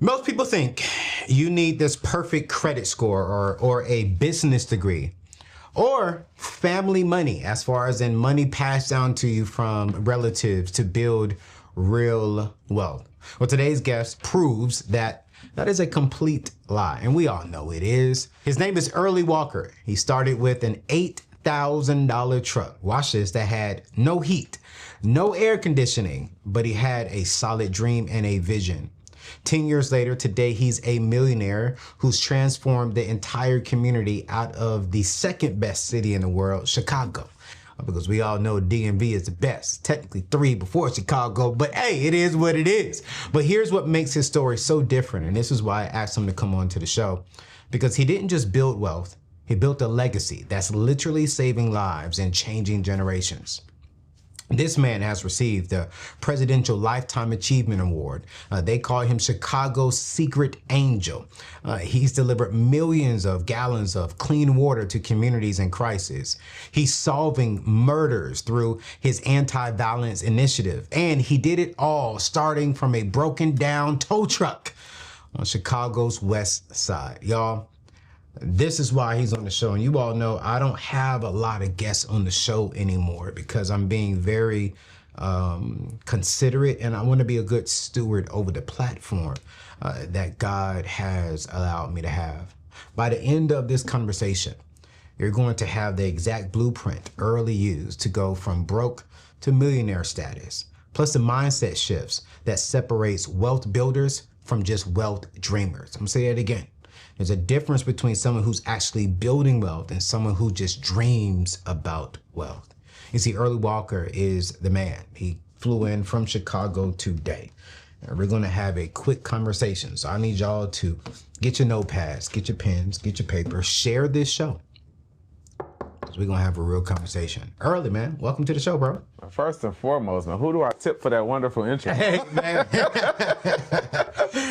Most people think you need this perfect credit score or a business degree or family money, as far as in money passed down to you from relatives to build real wealth. Well, today's guest proves that that is a complete lie, and we all know it is. His name is Early Walker. He started with an $8,000 truck, watch this, that had no heat, no air conditioning, but he had a solid dream and a vision. 10 years later, today he's a millionaire who's transformed the entire community out of the second best city in the world, Chicago. Because we all know DMV is the best. Technically 3 before Chicago, but hey, it is what it is. But here's what makes his story so different, and this is why I asked him to come on to the show. Because he didn't just build wealth, he built a legacy that's literally saving lives and changing generations. This man has received the Presidential Lifetime Achievement Award. They call him Chicago's Secret Angel. He's delivered millions of gallons of clean water to communities in crisis. He's solving murders through his anti-violence initiative. And he did it all starting from a broken down tow truck on Chicago's West Side. Y'all, this is why he's on the show. And you all know I don't have a lot of guests on the show anymore because I'm being very considerate, and I want to be a good steward over the platform that God has allowed me to have. By the end of this conversation, you're going to have the exact blueprint Early used to go from broke to millionaire status, plus the mindset shifts that separates wealth builders from just wealth dreamers. I'm gonna say that again. There's a difference between someone who's actually building wealth and someone who just dreams about wealth. You see, Early Walker is the man. He flew in from Chicago today. And we're going to have a quick conversation. So I need y'all to get your notepads, get your pens, get your paper, share this show. Because we're going to have a real conversation. Early, man, welcome to the show, bro. First and foremost, man, who do I tip for that wonderful intro? Hey, man.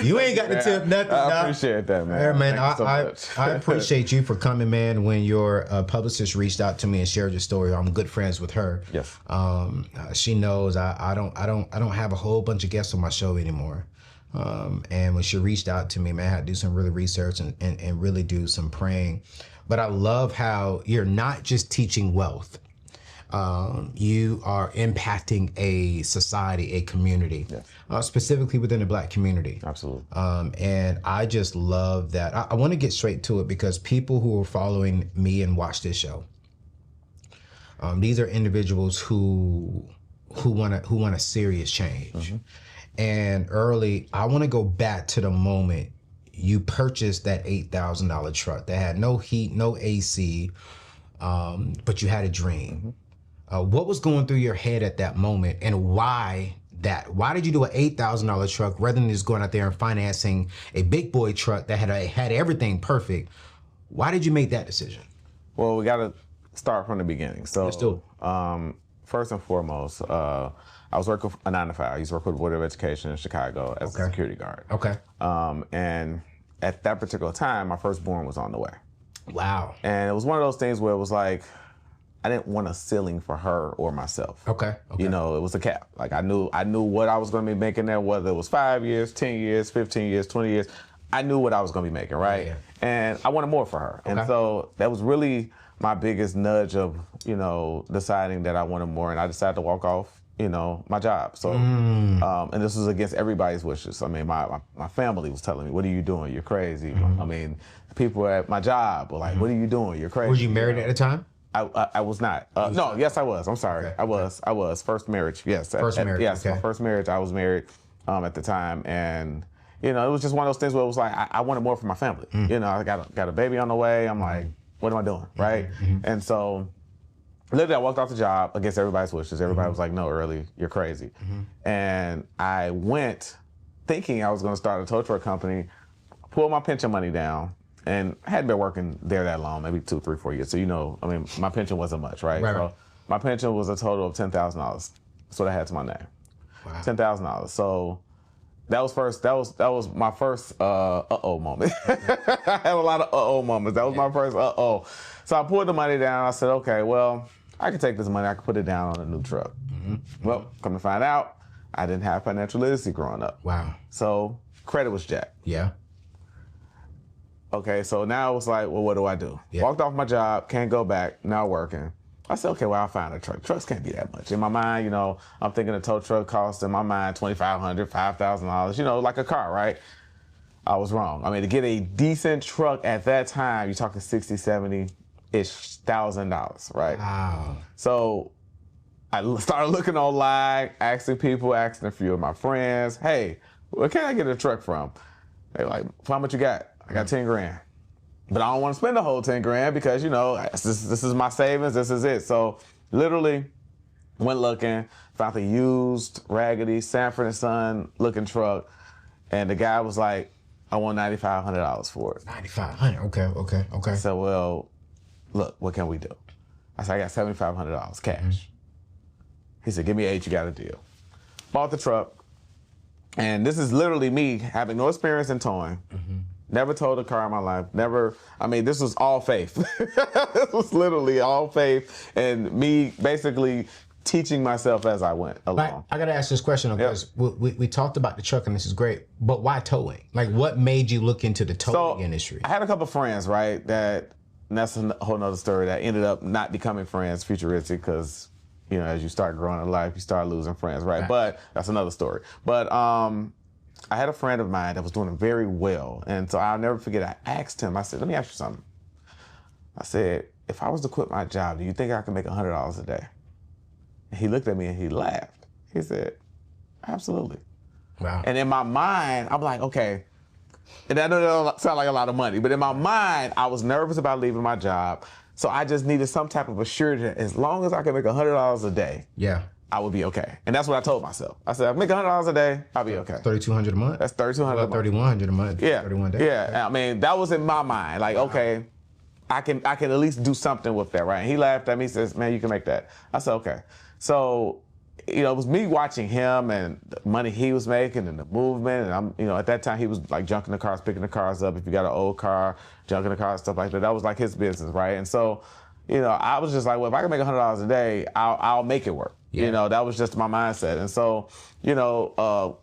You ain't got to tip nothing. I appreciate that, man. Yeah, man, Thank you so much. I appreciate you for coming, man. When your publicist reached out to me and shared your story, I'm good friends with her. Yes. She knows I don't have a whole bunch of guests on my show anymore. And when she reached out to me, man, I had to do some really research and really do some praying. But I love how you're not just teaching wealth. You are impacting a society, a community, yes. Specifically within the Black community. Absolutely. And I just love that. I want to get straight to it because people who are following me and watch this show, these are individuals who want a serious change. Mm-hmm. And Early, I want to go back to the moment you purchased that $8,000 truck that had no heat, no AC, but you had a dream. Mm-hmm. What was going through your head at that moment, and why that? Why did you do an $8,000 truck rather than just going out there and financing a big boy truck that had everything perfect? Why did you make that decision? Well, we got to start from the beginning. So let's do it. First and foremost, I was working a 9 to 5. I used to work with the Board of Education in Chicago as a security guard. Okay. And at that particular time, my firstborn was on the way. Wow. And it was one of those things where it was like, I didn't want a ceiling for her or myself. Okay. You know, it was a cap. Like I knew what I was going to be making there, whether it was 5 years, 10 years, 15 years, 20 years. I knew what I was going to be making, right? Yeah. And I wanted more for her. Okay. And so that was really my biggest nudge of, deciding that I wanted more. And I decided to walk off, my job. So, and this was against everybody's wishes. I mean, my family was telling me, "What are you doing? You're crazy." Mm-hmm. I mean, people at my job were like, "What are you doing? You're crazy." Were you married at the time? I was not. No, yes, I was. I'm sorry. Okay. I was. First marriage. Yes. First marriage. Yes, okay. My first marriage. I was married at the time, and it was just one of those things where it was like I wanted more for my family. I got a baby on the way. I'm like, what am I doing, right? Mm-hmm. And so, literally, I walked off the job against everybody's wishes. Everybody was like, "No, Early, you're crazy." Mm-hmm. And I went thinking I was going to start a tow truck company, pulled my pension money down. And I hadn't been working there that long, maybe 2, 3, 4 years. So, my pension wasn't much, right? So my pension was a total of $10,000. That's what I had to my name. Wow. $10,000. So that was my first moment. I had a lot of moments. That was my first So I pulled the money down. I said, okay, well, I can take this money. I can put it down on a new truck. Mm-hmm. Well, come to find out, I didn't have financial literacy growing up. Wow. So credit was jacked. Yeah. Okay, so now it's like, well, what do I do? Yeah. Walked off my job, can't go back, now working. I said, okay, well, I'll find a truck. Trucks can't be that much. In my mind, you know, I'm thinking a tow truck costs, in my mind, $2,500, $5,000, you know, like a car, right? I was wrong. I mean, to get a decent truck at that time, you're talking 60, 70-ish $1,000, right? Wow. So I started looking online, asking people, asking a few of my friends, hey, where can I get a truck from? They're like, how much you got? I got 10 grand. But I don't want to spend the whole 10 grand because, you know, this is my savings, this is it. So literally went looking, found a used, raggedy, Sanford & Son looking truck. And the guy was like, I want $9,500 for it. $9,500, okay. I said, well, look, what can we do? I said, I got $7,500 cash. He said, give me 8, you got a deal. Bought the truck. And this is literally me having no experience in towing. Never towed a car in my life. Never, I mean, this was all faith. This was literally all faith and me basically teaching myself as I went along. I got to ask this question because we talked about the truck and this is great, but why towing? Like what made you look into the towing industry? I had a couple of friends, right, and that's a whole nother story that ended up not becoming friends futuristic because, you know, as you start growing in life, you start losing friends, right? But that's another story. But I had a friend of mine that was doing very well. And so I'll never forget, I asked him, I said, let me ask you something. I said, if I was to quit my job, do you think I could make $100 a day? And he looked at me and he laughed. He said, absolutely. Wow. And in my mind, I'm like, okay, and I know that don't sound like a lot of money, but in my mind, I was nervous about leaving my job. So I just needed some type of assurance that as long as I can make $100 a day, I would be okay. And that's what I told myself. I said, if I make $100 a day, I'll be okay. $3,200 a month? That's $3,200 a month. $3,100 a month. Yeah. 31 days. Yeah. Okay. I mean, that was in my mind. Like, okay, I can at least do something with that, right? And he laughed at me, says, man, you can make that. I said, okay. So, you know, it was me watching him and the money he was making and the movement. And I'm, you know, at that time he was like junking the cars, picking the cars up. If you got an old car, junking the cars, stuff like that. That was like his business, right? And so, you know, I was just like, well, if I can make $100 a day, I'll make it work. Yeah. You know, that was just my mindset. And so, you know,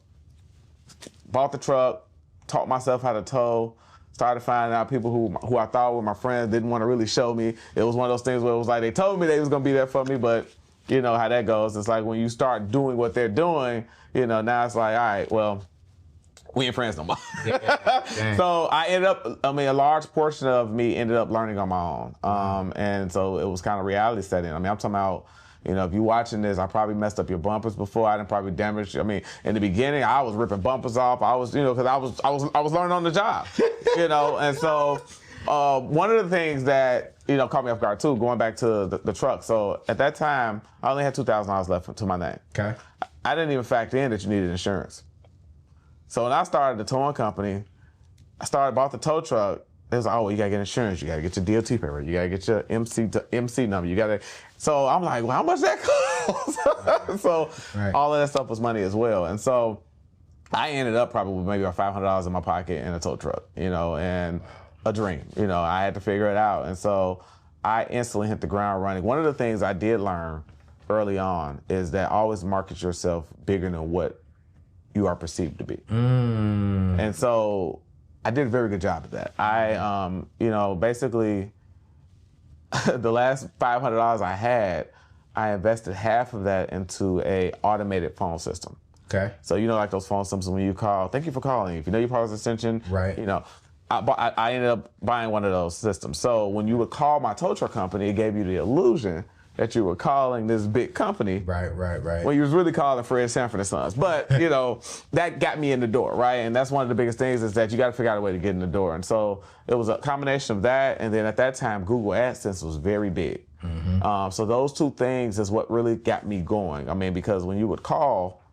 bought the truck, taught myself how to tow, started finding out people who I thought were my friends didn't want to really show me. It was one of those things where it was like they told me they was going to be there for me, but you know how that goes. It's like when you start doing what they're doing, you know, now it's like, all right, well, we ain't friends no more. So I ended up, I mean, a large portion of me ended up learning on my own. And so it was kind of reality setting. I mean, I'm talking about, you know, if you're watching this, I probably messed up your bumpers before. I didn't probably damage. I mean, in the beginning, I was ripping bumpers off. I was, you know, because I was learning on the job, you know. And so one of the things that, you know, caught me off guard too, going back to the truck. So at that time, I only had $2,000 left to my name. Okay. I didn't even factor in that you needed insurance. So when I started the towing company, bought the tow truck. It was like, oh, you gotta get insurance. You gotta get your DOT paper. You gotta get your MC number. You gotta. So I'm like, well, how much that costs? So all of that stuff was money as well. And so I ended up probably with maybe about $500 in my pocket and a tow truck, you know, and a dream. You know, I had to figure it out. And so I instantly hit the ground running. One of the things I did learn early on is that always market yourself bigger than what you are perceived to be. And so I did a very good job at that. I, you know, basically the last $500 I had, I invested half of that into a automated phone system. Okay. So, you know, like those phone systems when you call, thank you for calling. If you know your party's extension, right. You know, I ended up buying one of those systems. So when you would call my tow truck company, it gave you the illusion that you were calling this big company. Right. When you was really calling Fred Sanford & Sons. But, you know, that got me in the door, right? And that's one of the biggest things is that you got to figure out a way to get in the door. And so it was a combination of that. And then at that time, Google AdSense was very big. So those two things is what really got me going. I mean, because when you would call,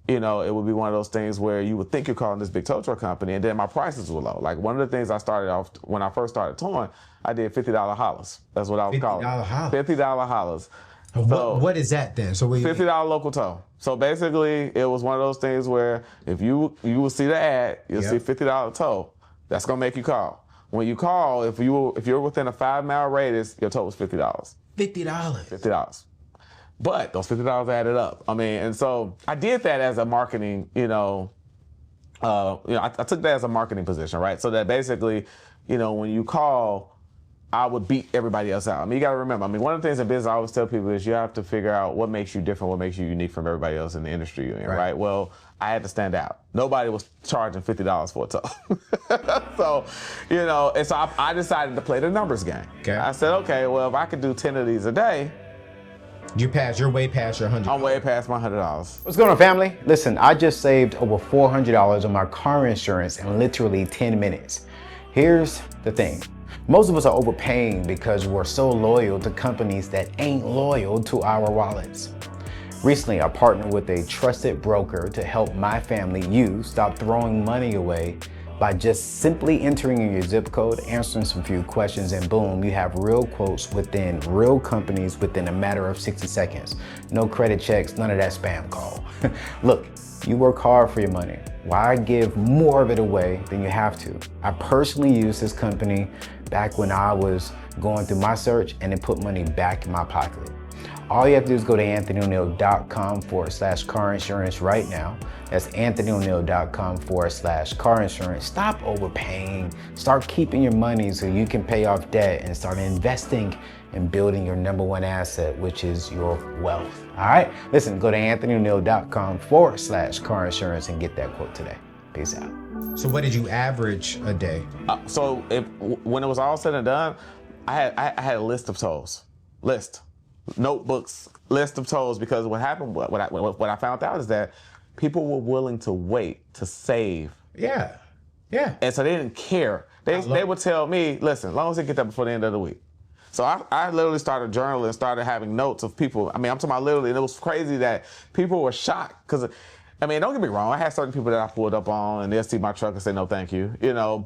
you know, it would be one of those things where you would think you're calling this big tow truck company, and then my prices were low. Like one of the things I started off when I first started towing, I did $50 hollers. That's what I was calling. $50 hollers. What is that then? So $50 local tow. So basically, it was one of those things where if you will see the ad, you'll see $50 tow. That's gonna make you call. When you call, if you're within a 5-mile radius, your tow was $50. $50. But those $50 added up. I mean, and so I did that as a marketing, you know, I took that as a marketing position, right? So that basically, when you call, I would beat everybody else out. I mean, you got to remember, one of the things in business I always tell people is you have to figure out what makes you different, what makes you unique from everybody else in the industry you're in, right? Well, I had to stand out. Nobody was charging $50 for a tow. So, and so I decided to play the numbers game. Okay. I said, okay, well, if I could do 10 of these a day, You're way past your $100. I'm way past my $100. What's going on, family? Listen, I just saved over $400 on my car insurance in literally 10 minutes. Here's the thing. Most of us are overpaying because we're so loyal to companies that ain't loyal to our wallets. Recently, I partnered with a trusted broker to help my family, you, stop throwing money away by just simply entering in your zip code, answering some few questions, and boom, you have real quotes within real companies within a matter of 60 seconds. No credit checks, none of that spam call. Look, you work hard for your money. Why give more of it away than you have to? I personally used this company back when I was going through my search and it put money back in my pocket. All you have to do is go to anthonyoneal.com/car insurance right now. That's anthonyoneal.com/car insurance. Stop overpaying. Start keeping your money so you can pay off debt and start investing and building your number one asset, which is your wealth. All right? Listen, go to anthonyoneal.com/car insurance and get that quote today. Peace out. So what did you average a day? So when it was all said and done, I had a list of tolls. Notebooks, list of tolls, because what happened, what I found out is that people were willing to wait to save. Yeah. And so they didn't care. They would tell me, listen, as long as they get that before the end of the week. So I literally started journaling, started having notes of people. I'm talking about literally, and it was crazy that people were shocked because, don't get me wrong, I had certain people that I pulled up on and they'll see my truck and say, no, thank you,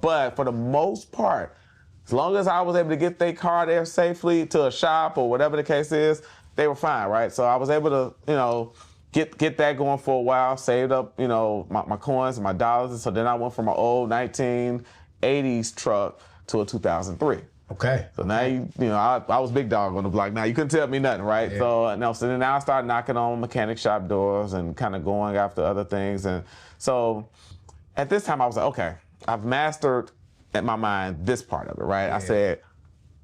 but for the most part, as long as I was able to get their car there safely to a shop or whatever the case is, they were fine, right? So I was able to, get that going for a while, saved up, my coins and my dollars. And so then I went from an old 1980s truck to a 2003. Okay. So now, I was big dog on the block. Now you couldn't tell me nothing, right? Yeah. So then now I started knocking on mechanic shop doors and kind of going after other things. And so at this time I was like, okay, I've mastered in my mind this part of it, right? Yeah. I said,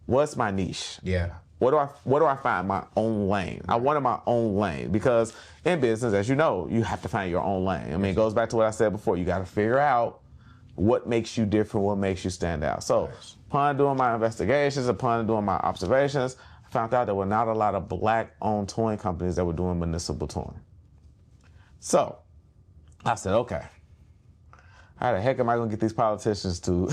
what's my niche? Yeah. What do I find my own lane? I wanted my own lane because in business, as you know, you have to find your own lane. It goes back to what I said before. You got to figure out what makes you different, what makes you stand out. So upon doing my investigations, upon doing my observations, I found out there were not a lot of black-owned towing companies that were doing municipal towing. So I said, okay, how the heck am I going to get these politicians to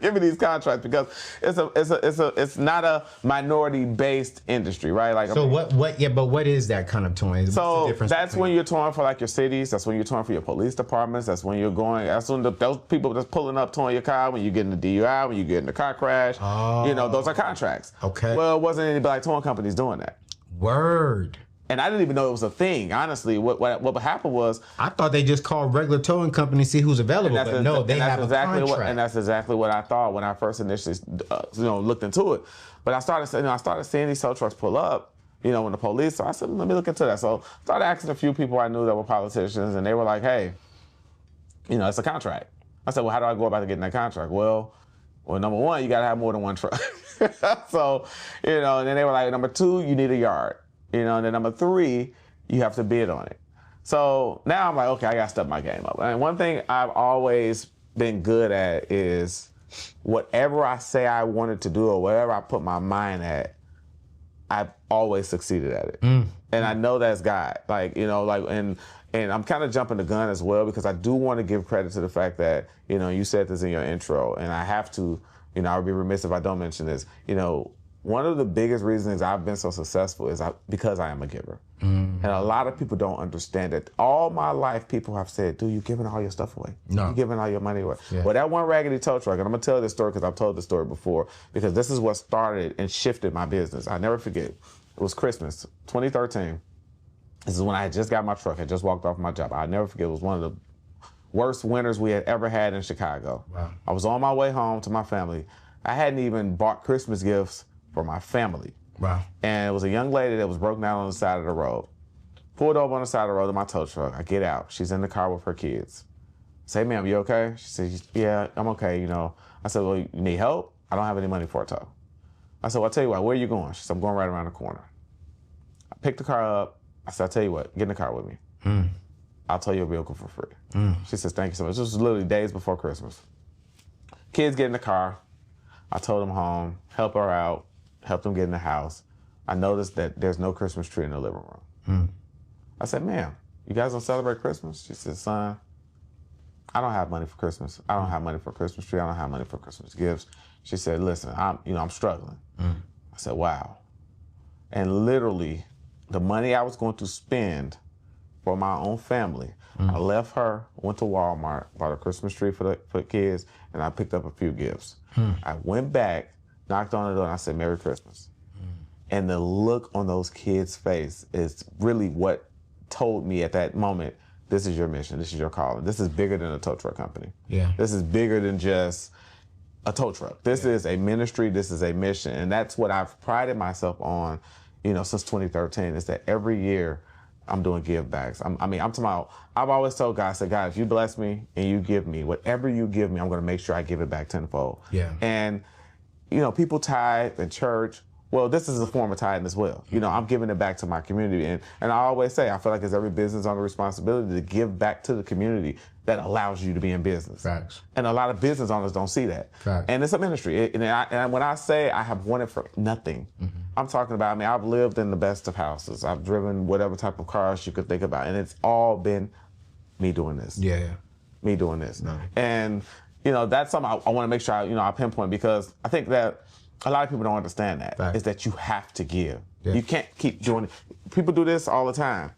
give me these contracts? Because it's not a minority-based industry, right? Like, So what is that kind of towing? What's the so difference that's between- when you're touring for like your cities. That's when you're touring for your police departments. That's when you're going. That's when those people that's pulling up towing your car when you get in the DUI, when you get in the car crash. Oh. Those are contracts. Okay. Well, it wasn't any black towing companies doing that. Word. And I didn't even know it was a thing. Honestly, what happened was, I thought they just called regular towing companies, see who's available, but no, they have a contract. And that's exactly what I thought when I first initially, looked into it. But I started seeing these tow trucks pull up, when the police. So I said, let me look into that. So I started asking a few people I knew that were politicians, and they were like, hey, it's a contract. I said, well, how do I go about getting that contract? Well, number one, you got to have more than one truck. So, and then they were like, number two, you need a yard. And then number three, you have to bid on it. So now I'm like, okay, I got to step my game up. And one thing I've always been good at is whatever I say I wanted to do or whatever I put my mind at, I've always succeeded at it. And I know that's God. And I'm kind of jumping the gun as well because I do want to give credit to the fact that, you said this in your intro, and I have to, I would be remiss if I don't mention this. One of the biggest reasons I've been so successful is because I am a giver. And a lot of people don't understand that. All my life, people have said, dude, you're giving all your stuff away. No. You're giving all your money away. Yeah. Well, that one raggedy tow truck, and I'm going to tell this story because I've told this story before, because this is what started and shifted my business. I never forget. It was Christmas, 2013. This is when I had just got my truck. I just walked off my job. I'll never forget. It was one of the worst winters we had ever had in Chicago. Wow. I was on my way home to my family. I hadn't even bought Christmas gifts for my family. Wow. And it was a young lady that was broken down on the side of the road. Pulled over on the side of the road to my tow truck. I get out. She's in the car with her kids. say, ma'am, you okay? She said, yeah, I'm okay, you know. I said, well, you need help? I don't have any money for a tow. I said, well, I'll tell you what, where are you going? She said, I'm going right around the corner. I picked the car up. I said, I'll tell you what, get in the car with me. I'll tow your vehicle for free. She says, thank you so much. This was literally days before Christmas. Kids get in the car. I towed them home, help her out, help them get in the house. I noticed that there's no Christmas tree in the living room. I said, ma'am, you guys don't celebrate Christmas? She said, son, I don't have money for Christmas. I don't have money for a Christmas tree. I don't have money for Christmas gifts. She said, listen, I'm struggling. I said, wow. And literally, the money I was going to spend for my own family, I left her, went to Walmart, bought a Christmas tree for the kids, and I picked up a few gifts. I went back, knocked on the door, and I said, Merry Christmas. And the look on those kids' face is really what told me at that moment, this is your mission, this is your calling. This is bigger than a tow truck company. Yeah. This is bigger than just a tow truck. This is a ministry, this is a mission. And that's what I've prided myself on, you know, since 2013, is that every year I'm doing give backs. I'm talking about, I've always told God, I said, God, if you bless me and you give me, whatever you give me, I'm gonna make sure I give it back tenfold. Yeah. And, you know, people tithe in church. Well, this is a form of tithing as well. You know, I'm giving it back to my community. And I always say, I feel like it's every business owner responsibility to give back to the community that allows you to be in business. Facts. And a lot of business owners don't see that. Facts. And it's a ministry. And when I say I have wanted for nothing, I'm talking about, I mean, I've lived in the best of houses. I've driven whatever type of cars you could think about. And it's all been me doing this. Yeah. Me doing this. No. And, you know, that's something I want to make sure I pinpoint, because I think that a lot of people don't understand that. Right. Is that you have to give. Yeah. You can't keep doing it. People do this all the time.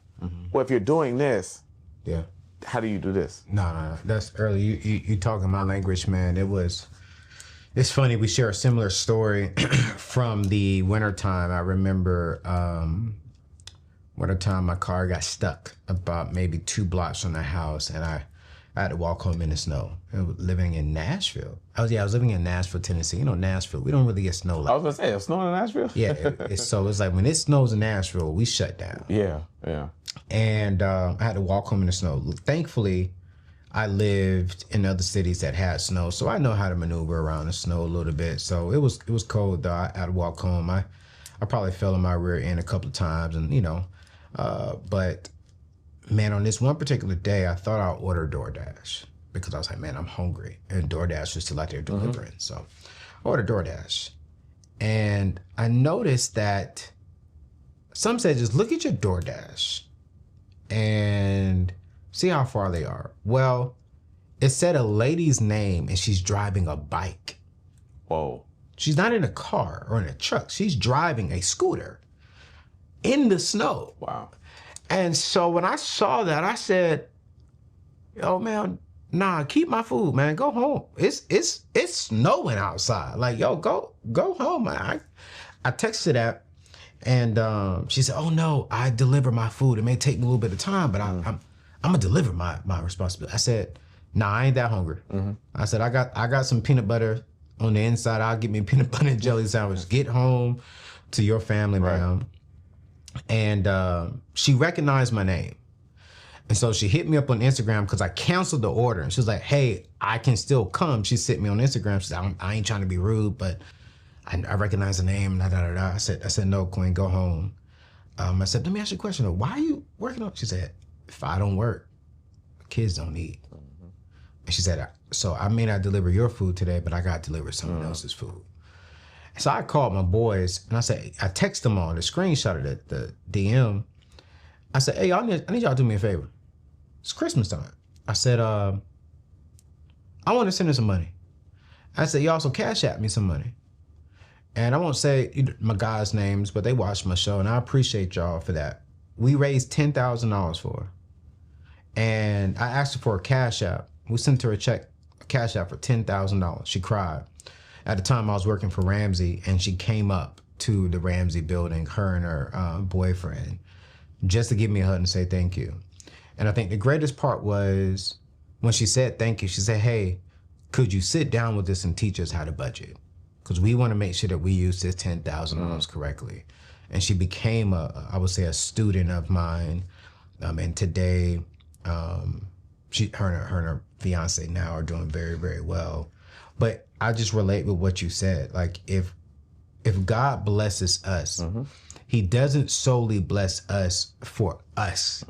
Well, if you're doing this, Yeah. how do you do this? No. That's early. You talking my language, man. It's funny. We share a similar story from the wintertime. I remember wintertime, my car got stuck about maybe 2 blocks from the house, and I had to walk home in the snow. I was living in Nashville. I was living in Nashville, Tennessee. You know, Nashville, we don't really get snow like I was gonna say, it's snowing in Nashville? Yeah, it's like when it snows in Nashville, we shut down. Yeah. And I had to walk home in the snow. Thankfully, I lived in other cities that had snow, so I know how to maneuver around the snow a little bit. So it was cold though. I had to walk home. I probably fell in my rear end a couple of times, and you know, but man, on this one particular day, I thought I'd order DoorDash because I was like, man, I'm hungry, and DoorDash was still out there delivering. So I ordered DoorDash, and I noticed that some said just look at your DoorDash and see how far they are. Well, it said a lady's name, and she's driving a bike. Whoa. She's not in a car or in a truck. She's driving a scooter in the snow. Wow. And so when I saw that, I said, yo, man, nah, keep my food, man. Go home. It's snowing outside. Like, yo, go home, man. I texted that, and she said, oh, no, I deliver my food. It may take me a little bit of time, but I'm going to deliver my responsibility. I said, nah, I ain't that hungry. I said, I got some peanut butter on the inside. I'll get me a peanut butter and jelly sandwich. Get home to your family, man. And she recognized my name. And so she hit me up on Instagram because I canceled the order. And she was like, hey, I can still come. She sent me on Instagram. She said, I ain't trying to be rude, but I recognize the name. I said, no, Queen, go home. I said, let me ask you a question. Why are you working on? She said, if I don't work, kids don't eat. And she said, so I may not deliver your food today, but I got to deliver someone else's food. So I called my boys, and I texted them on the screenshot of the DM. I said, hey, I need y'all to do me a favor. It's Christmas time. I said, I want to send her some money. I said, y'all also Cash App me some money. And I won't say my guys' names, but they watched my show, and I appreciate y'all for that. We raised $10,000 for her. And I asked her for a Cash App. We sent her a Cash App for $10,000. She cried. At the time, I was working for Ramsey, and she came up to the Ramsey building, her and her boyfriend, just to give me a hug and say thank you. And I think the greatest part was when she said thank you, she said, hey, could you sit down with us and teach us how to budget? Because we want to make sure that we use this $10,000 correctly. And she became I would say, a student of mine. And today, her and her fiance now are doing very, very well. But I just relate with what you said. Like if God blesses us, he doesn't solely bless us for us.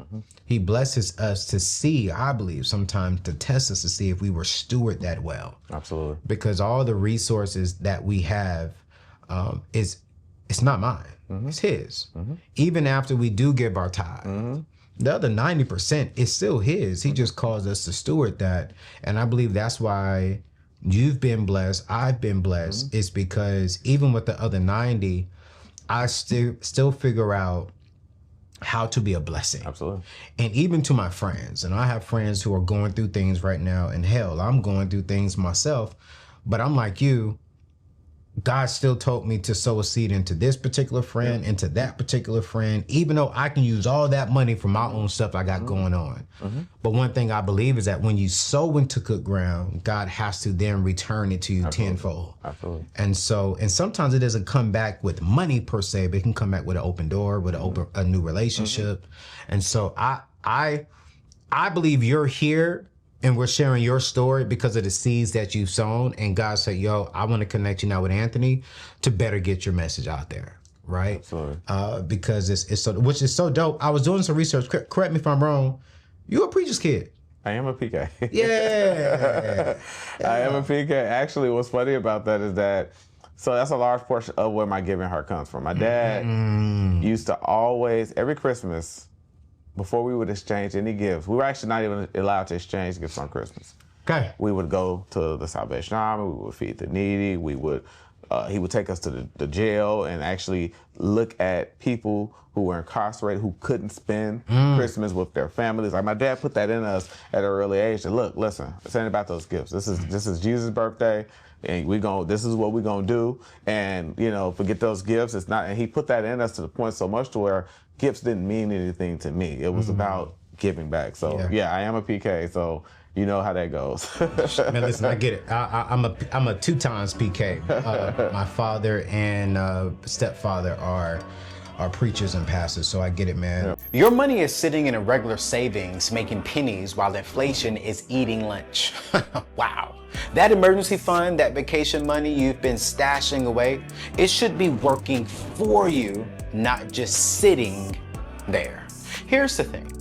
He blesses us to see, I believe, sometimes to test us to see if we were steward that well. Absolutely. Because all the resources that we have it's not mine. It's his. Even after we do give our tithe, the other 90% is still his. He just calls us to steward that. And I believe that's why you've been blessed, I've been blessed, is because even with the other 90, I still figure out how to be a blessing. Absolutely. And even to my friends, and I have friends who are going through things right now, and hell, I'm going through things myself, but I'm like you, God still told me to sow a seed into this particular friend, into that particular friend, even though I can use all that money for my own stuff I got going on. But one thing I believe is that when you sow into good ground, God has to then return it to you tenfold. Absolutely. And sometimes it doesn't come back with money per se, but it can come back with an open door, with a new relationship. And so I believe you're here and we're sharing your story because of the seeds that you've sown. And God said, yo, I want to connect you now with Anthony to better get your message out there. Right? Absolutely. Because it's so, which is so dope. I was doing some research. Correct me if I'm wrong. You a preacher's kid. I am a PK. Yeah. I am a PK. Actually, what's funny about that is that, so that's a large portion of where my giving heart comes from. My dad used to always, every Christmas, before we would exchange any gifts, we were actually not even allowed to exchange gifts on Christmas. Okay. We would go to the Salvation Army, we would feed the needy, he would take us to the jail and actually look at people who were incarcerated who couldn't spend Christmas with their families. Like my dad put that in us at an early age. And look, listen, it's ain't about those gifts. This is Jesus' birthday, and this is what we're gonna do. And forget those gifts. It's not. And he put that in us to the point so much to where gifts didn't mean anything to me. It was about giving back. So yeah, I am a PK. So you know how that goes. Man, listen, I get it. I'm a 2 times PK. My father and stepfather are preachers and pastors, so I get it, man. Yeah. Your money is sitting in a regular savings, making pennies while inflation is eating lunch. Wow. That emergency fund, that vacation money you've been stashing away, it should be working for you, not just sitting there. Here's the thing.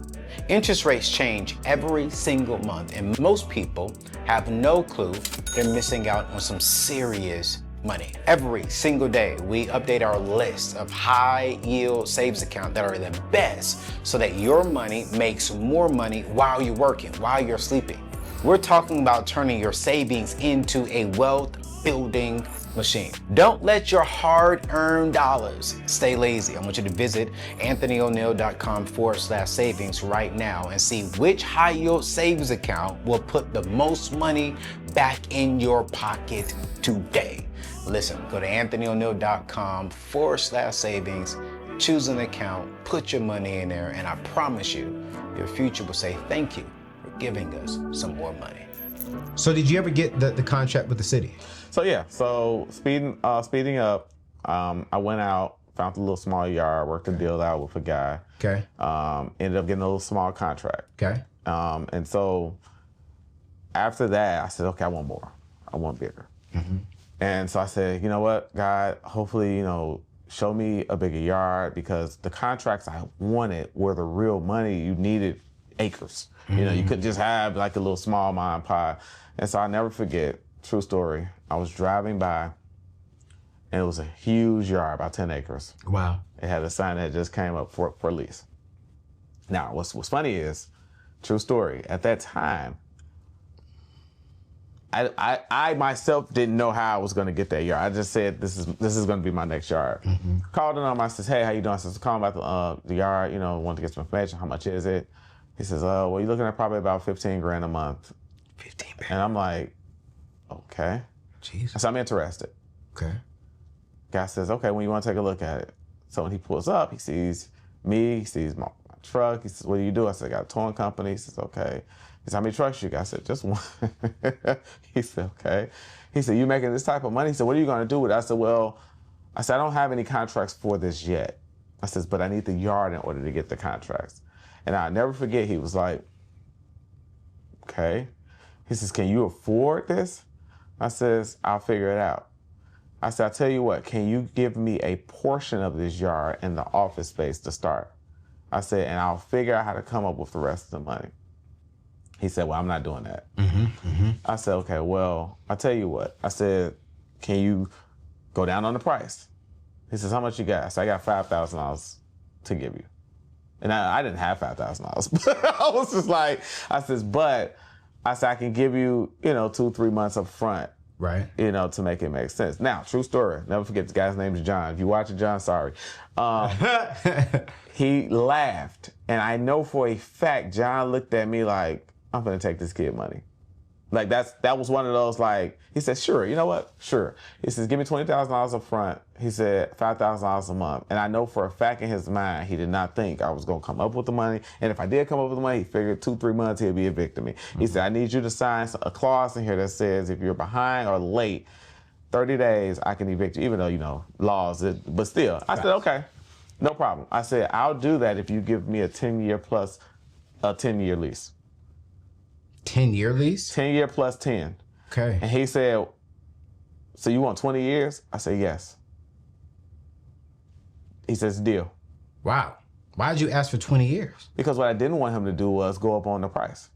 Interest rates change every single month, and most people have no clue they're missing out on some serious money. Every single day, we update our list of high yield savings accounts that are the best so that your money makes more money while you're working, while you're sleeping. We're talking about turning your savings into a wealth building machine. Don't let your hard-earned dollars stay lazy. I want you to visit anthonyoneal.com/savings right now and see which high yield savings account will put the most money back in your pocket today. Listen, go to anthonyoneal.com/savings, choose an account, put your money in there, and I promise you, your future will say thank you for giving us some more money. So did you ever get the contract with the city? So yeah, speeding up, I went out, found a little small yard, worked a deal out with a guy. Okay. Ended up getting a little small contract. Okay. And so after that, I said, okay, I want more. I want bigger. And so I said, you know what, God, hopefully, show me a bigger yard, because the contracts I wanted were the real money. You needed acres. You couldn't just have like a little small mom pie. And so I'll never forget, true story, I was driving by and it was a huge yard, about 10 acres. Wow. It had a sign that just came up for lease. Now, what's funny is, true story, at that time, I myself didn't know how I was going to get that yard. I just said, this is going to be my next yard. Called him, I said, hey, how you doing? I said, calling about the yard, wanted to get some information. How much is it? He says, well, you're looking at probably about 15 grand a month. 15 grand. And I'm like, okay. Jeez. I said, I'm interested. Okay. Guy says, okay, when you want to take a look at it. So when he pulls up, he sees me, he sees my truck. He says, what do you do? I said, I got a towing company. He says, okay. He said, how many trucks you got? I said, just one. He said, okay. He said, you making this type of money? He said, what are you going to do with it? I said, I don't have any contracts for this yet. I said, but I need the yard in order to get the contracts. And I'll never forget, he was like, okay. He says, can you afford this? I says, I'll figure it out. I said, I'll tell you what, can you give me a portion of this yard in the office space to start? I said, and I'll figure out how to come up with the rest of the money. He said, well, I'm not doing that. I said, okay, well, I'll tell you what. I said, can you go down on the price? He says, how much you got? I said, I got $5,000 to give you. And I didn't have $5,000. But I was just like, I said, I can give you, 2-3 months up front. Right. To make it make sense. Now, true story. Never forget the guy's name is John. If you watch it, John, sorry. He laughed. And I know for a fact, John looked at me like, I'm going to take this kid money. Like that was one of those, like, he said, sure, you know what? Sure. He says, give me $20,000 up front. He said, $5,000 a month. And I know for a fact in his mind, he did not think I was going to come up with the money. And if I did come up with the money, he figured 2-3 months, he'll be evicting me. He said, I need you to sign a clause in here that says if you're behind or late, 30 days, I can evict you, even though, laws, but still. I said, okay, no problem. I said, I'll do that if you give me a 10-year plus a 10-year lease. 10-year lease? 10-year plus 10. Okay. And he said, so you want 20 years? I said, yes. He says, deal. Wow. Why did you ask for 20 years? Because what I didn't want him to do was go up on the price.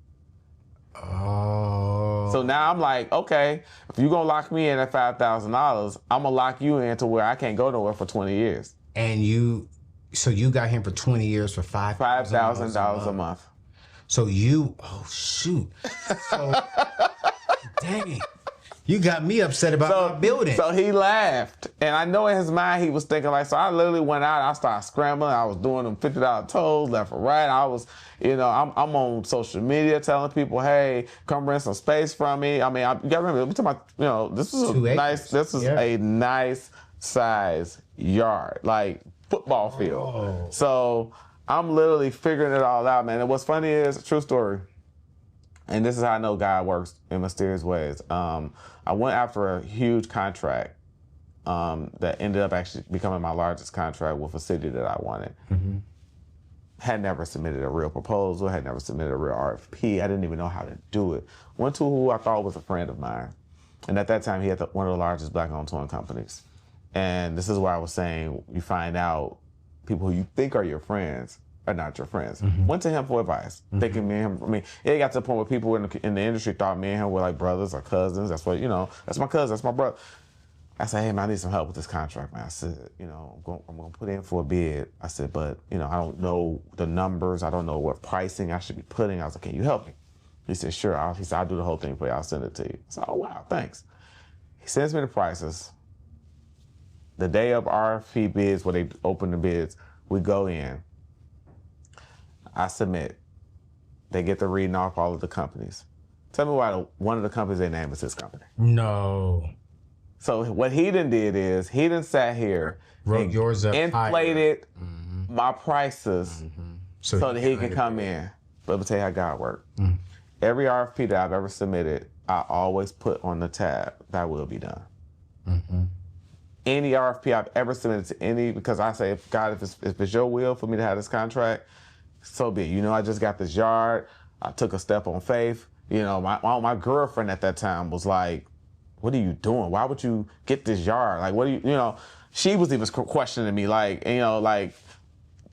Oh. So now I'm like, okay, if you're going to lock me in at $5,000, I'm going to lock you in to where I can't go nowhere for 20 years. And so you got him for 20 years for $5,000 a month. So oh shoot. So, dang. You got me upset about my building. So he laughed. And I know in his mind he was thinking like, so I literally went out, I started scrambling. I was doing them $50 tolls left or right. I was, I'm on social media telling people, hey, come rent some space from me. I mean, you gotta remember, we're talking about, this is a nice size yard, like football field. Oh. So I'm literally figuring it all out, man. And what's funny is, true story, and this is how I know God works in mysterious ways. I went after a huge contract that ended up actually becoming my largest contract with a city that I wanted. Mm-hmm. Had never submitted a real proposal, had never submitted a real RFP. I didn't even know how to do it. Went to who I thought was a friend of mine. And at that time, he had one of the largest black-owned towing companies. And this is where I was saying, you find out people who you think are your friends are not your friends. Mm-hmm. Went to him for advice, thinking me and him, it got to the point where people in the industry thought me and him were like brothers or cousins. That's what, that's my cousin, that's my brother. I said, hey man, I need some help with this contract, man. I said, I'm going to put in for a bid. I said, but, I don't know the numbers. I don't know what pricing I should be putting. I was like, can you help me? He said, sure. He said, I'll do the whole thing for you. I'll send it to you. I said, oh wow, thanks. He sends me the prices. The day of RFP bids, where they open the bids, we go in. I submit. They get to reading off all of the companies. Tell me why one of the companies they name is his company. No. So what he done did is, he done sat here, wrote yours up, inflated my prices so that he can come in. But let me tell you how God worked. Every RFP that I've ever submitted, I always put on the tab, that will be done. Any RFP I've ever submitted to any, because I say, God, if it's your will for me to have this contract, so be it. I just got this yard. I took a step on faith. My girlfriend at that time was like, what are you doing? Why would you get this yard? Like, what do you, she was even questioning me like,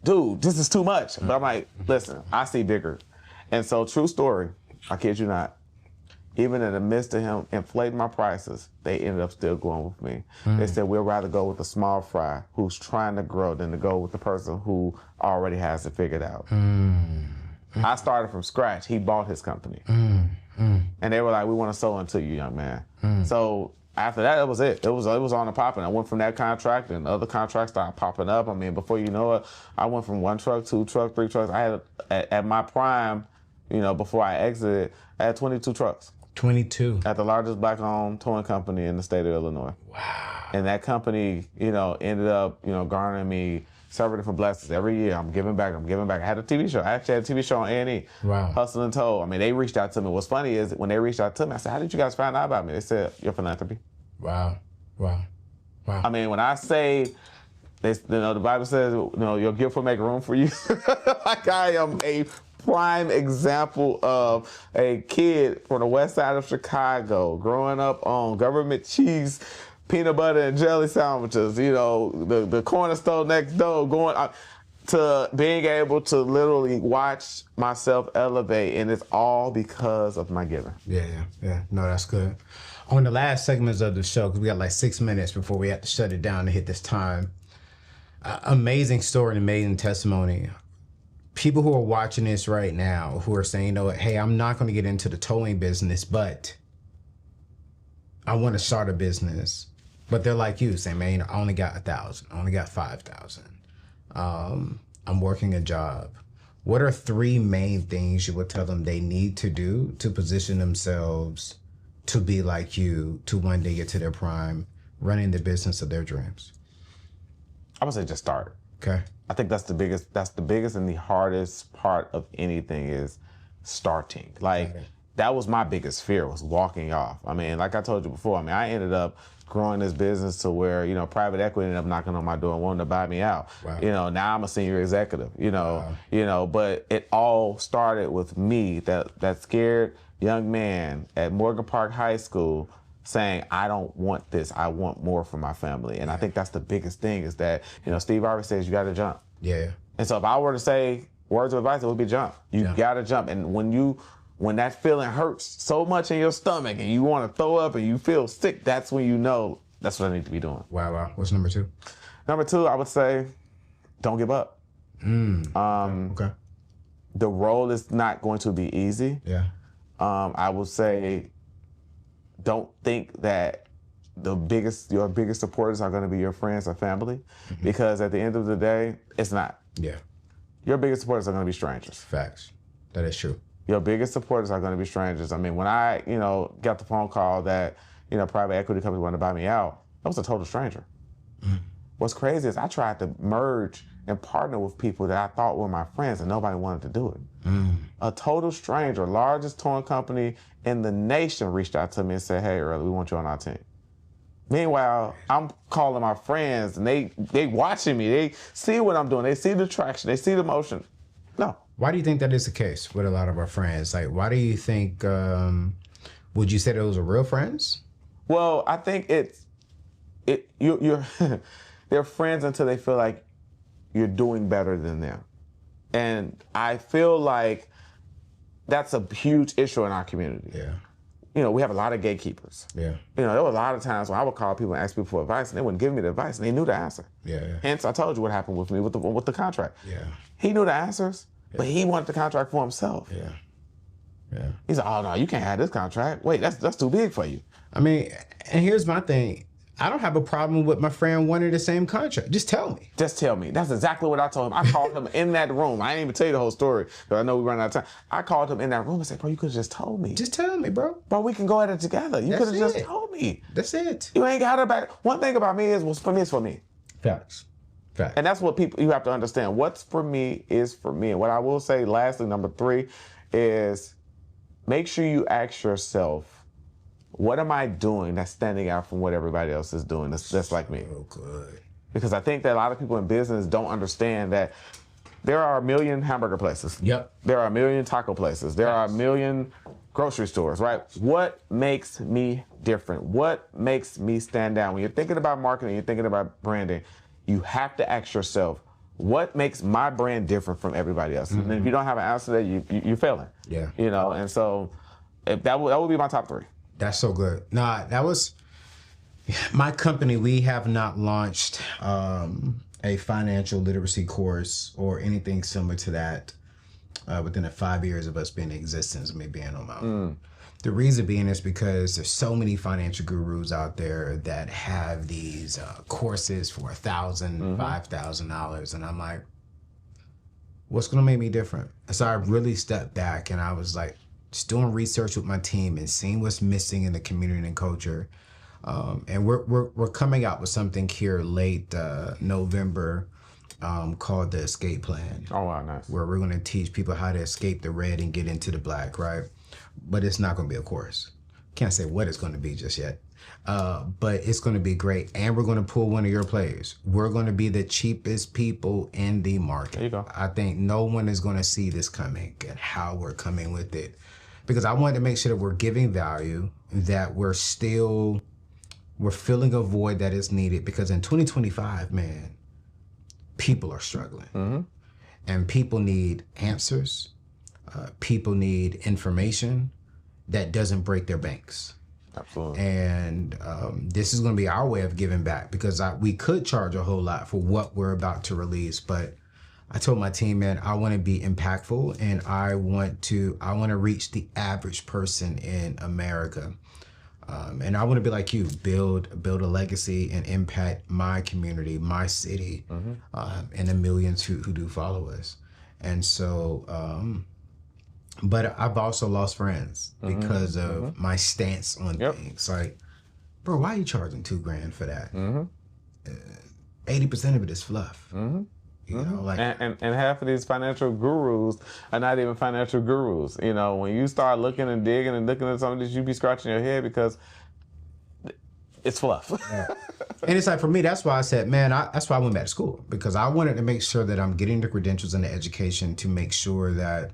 dude, this is too much. But I'm like, listen, I see bigger. And so, true story, I kid you not, even in the midst of him inflating my prices, they ended up still going with me. They said, we'd rather go with the small fry who's trying to grow than to go with the person who already has it figured out. I started from scratch. He bought his company. And they were like, we want to sell into you, young man. So after that, it was it. It was on the popping. I went from that contract and other contracts started popping up. I mean, before you know it, I went from 1 truck, 2 trucks, 3 trucks. I had, at my prime, before I exited, I had 22 trucks. 22. At the largest black-owned towing company in the state of Illinois. Wow. And that company, ended up, garnering me several different blessings. Every year, I'm giving back. I had a TV show. I actually had a TV show on A&E. Wow. Hustle and Toll. I mean, they reached out to me. What's funny is when they reached out to me, I said, how did you guys find out about me? They said, your philanthropy. Wow. I mean, when I say, the Bible says, your gift will make room for you. Like, I am a prime example of a kid from the west side of Chicago growing up on government cheese, peanut butter and jelly sandwiches, you know, the corner store next door, going to being able to literally watch myself elevate, and it's all because of my giving. Yeah. No, that's good. On the last segments of the show, because we got like 6 minutes before we have to shut it down to hit this time. Amazing story and amazing testimony. People who are watching this right now who are saying, you know what, hey, I'm not going to get into the towing business, but I want to start a business. But they're like you, saying, man, I only got 1,000, I only got 5,000. I'm working a job. What are 3 main things you would tell them they need to do to position themselves to be like you, to one day get to their prime, running the business of their dreams? I would say just start. Okay. I think that's the biggest and the hardest part of anything is starting. Like, that was my biggest fear, was walking off. I mean, like I told you before, I mean, I ended up growing this business to where, you know, private equity ended up knocking on my door and wanting to buy me out. Wow. You know, now I'm a senior executive, Wow. But it all started with me, that scared young man at Morgan Park High School saying, I don't want this, I want more for my family. And I think that's the biggest thing, is that, you know, Steve Harvey says you gotta jump. Yeah. And so if I were to say words of advice, it would be jump. You gotta jump. And when that feeling hurts so much in your stomach and you want to throw up and you feel sick, that's when you know that's what I need to be doing. Wow. What's number 2? Number 2, I would say, don't give up. Okay. The role is not going to be easy. Yeah. I would say, don't think that your biggest supporters are going to be your friends or family, because at the end of the day, it's not. Yeah. Your biggest supporters are going to be strangers. Facts. That is true. Your biggest supporters are going to be strangers. I mean, when I, got the phone call that, private equity company wanted to buy me out, that was a total stranger. What's crazy is I tried to merge and partner with people that I thought were my friends, and nobody wanted to do it. A total stranger, largest towing company in the nation, reached out to me and said, hey, Earl, we want you on our team. Meanwhile, I'm calling my friends, and they watching me. They see what I'm doing. They see the traction. They see the motion. No. Why do you think that is the case with a lot of our friends? Like, why do you think, would you say those are real friends? Well, I think you're they're friends until they feel like you're doing better than them. And I feel like that's a huge issue in our community. Yeah. We have a lot of gatekeepers. Yeah. There were a lot of times when I would call people and ask people for advice, and they wouldn't give me the advice, and they knew the answer. Yeah. Hence, I told you what happened with me with the contract. Yeah. He knew the answers, but he wanted the contract for himself. Yeah. He's like, oh no, you can't have this contract. Wait, that's too big for you. I mean, and here's my thing. I don't have a problem with my friend wanting the same contract. Just tell me. Just tell me. That's exactly what I told him. I called him in that room. I didn't even tell you the whole story, because I know we run out of time. I called him in that room and said, bro, you could have just told me. Just tell me, bro. Bro, we can go at it together. You could have just told me. That's it. You ain't got it back. One thing about me is, what's for me is for me. Facts. And that's what you have to understand. What's for me is for me. And what I will say, lastly, number 3, is make sure you ask yourself, what am I doing that's standing out from what everybody else is doing that's like me? Oh, good. Because I think that a lot of people in business don't understand that there are a million hamburger places. Yep. There are a million taco places. There are a million grocery stores, right? What makes me different? What makes me stand out? When you're thinking about marketing, you're thinking about branding, you have to ask yourself, what makes my brand different from everybody else? And if you don't have an answer to that, you're failing. Yeah. And so that would be my top 3. That's so good. Nah, that was my company. We have not launched a financial literacy course or anything similar to that within the 5 years of us being in existence, me being on my own. The reason being is because there's so many financial gurus out there that have these courses for $1,000, $5,000, and I'm like, what's gonna make me different? And so I really stepped back and I was like, just doing research with my team and seeing what's missing in the community and culture. And we're coming out with something here late November called the Escape Plan. Oh, wow, nice. Where we're going to teach people how to escape the red and get into the black, right? But it's not going to be a course. Can't say what it's going to be just yet. But it's going to be great. And we're going to pull one of your players. We're going to be the cheapest people in the market. There you go. I think no one is going to see this coming and how we're coming with it. Because I wanted to make sure that we're giving value, that we're filling a void that is needed. Because in 2025, man, people are struggling. And people need answers. People need information that doesn't break their banks. Absolutely. And this is going to be our way of giving back, because we could charge a whole lot for what we're about to release. But I told my team, man, I want to be impactful, and I want to reach the average person in America. And I want to be like you, build a legacy and impact my community, my city, and the millions who do follow us. And so, but I've also lost friends because of my stance on things. Like, bro, why are you charging $2,000 for that? 80% of it is fluff. You know, like, and half of these financial gurus are not even financial gurus. You know, when you start looking and digging and looking at some of this, you be scratching your head because it's fluff. And it's like, for me, that's why I said, man, that's why I went back to school, because I wanted to make sure that I'm getting the credentials and the education to make sure that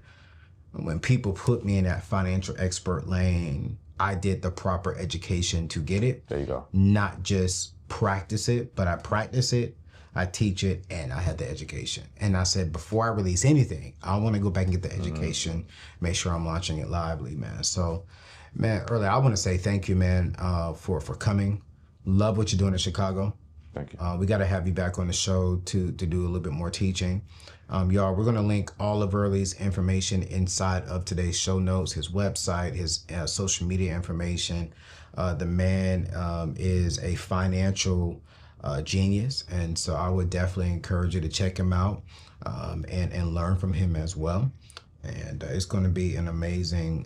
when people put me in that financial expert lane, I did the proper education to get it. There you go. Not just practice it, but I practice it, I teach it, and I had the education. And I said, before I release anything, I want to go back and get the education, make sure I'm launching it lively, man. So, man, earlier, I want to say thank you, man, for coming. Love what you're doing in Chicago. Thank you. We got to have you back on the show to do a little bit more teaching. Y'all, we're going to link all of Early's information inside of today's show notes, his website, his social media information. The man is a financial genius, and so I would definitely encourage you to check him out and learn from him as well. And it's going to be an amazing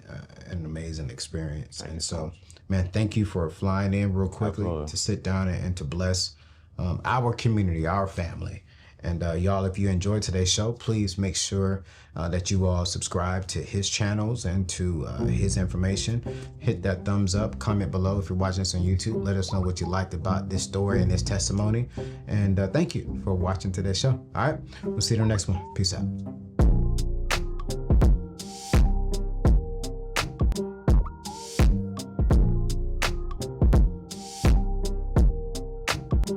experience. And so, man, thank you for flying in real quickly to sit down and to bless our community, our family. And y'all, if you enjoyed today's show, please make sure that you all subscribe to his channels and to his information. Hit that thumbs up, comment below if you're watching this on YouTube. Let us know what you liked about this story and this testimony. And thank you for watching today's show. All right, we'll see you in the next one. Peace out.